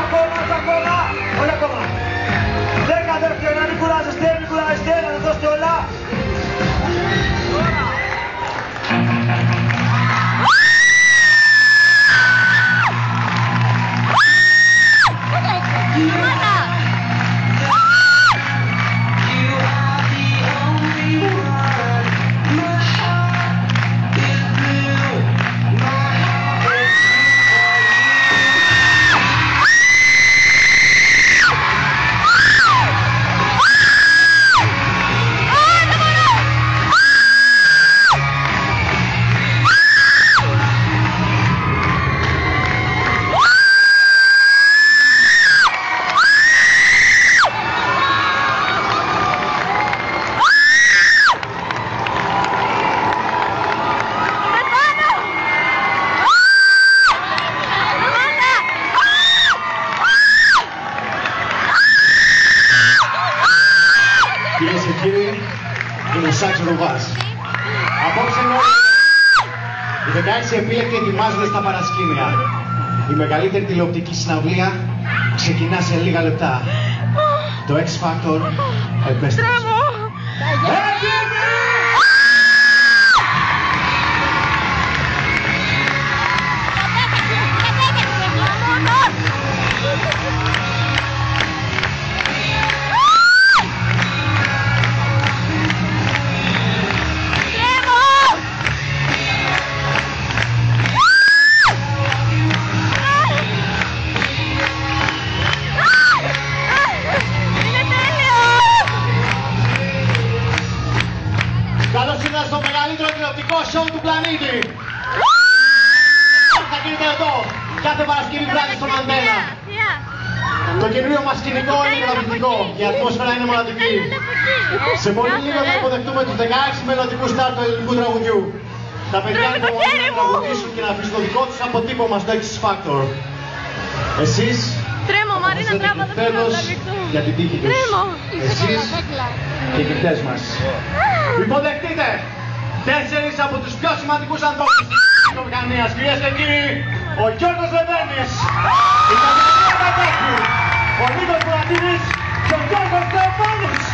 ακόμα, όχι ακόμα. 10 δεύτερα, μην κουράζεστε, να το δώσετε όλα. Κυρίες και κύριοι, είναι ο Σάξο Ρουβάς. Απόψε οι 16 επίλεκτοι ετοιμάζονται στα παρασκήνια. Η μεγαλύτερη τηλεοπτική συναυλία ξεκινά σε λίγα λεπτά. Το X Factor επέστρεψε. Καλώς ήρθατε στο μεγαλύτερο τηλεοπτικό σοου του πλανήτη. Θα γίνεται εδώ, κάθε Παρασκευή βράδυ στον Αντένα. Το καινούριο μας σκηνικό είναι καταπληκτικό, η ατμόσφαιρα είναι μοναδική. Σε πολύ λίγο θα υποδεχτούμε τους 16 μελλοντικούς στάρ του ελληνικού τραγουδιού. Τα παιδιά υπομονούν να τραγουδήσουν και να αφήσουν το δικό τους αποτύπωμα στο X Factor. Εσείς τέλος για την τύχη τους. Εσείς και οι κριτές μας. Υποδεχτείτε 4 από τους πιο σημαντικούς ανθρώπους της βιομηχανίας. Κυρίες και κύριοι, ο Γιώργος Λεβένης, η Κατερίνα Κακόπουλου, ο Νίκος Μουρατίδης και ο Γιώργος Θεοφάνης.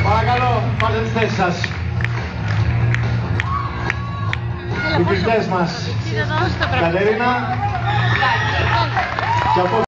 Παρακαλώ, πάρτε τις θέσεις σας. Οι κριτές μας, Κατερίνα και από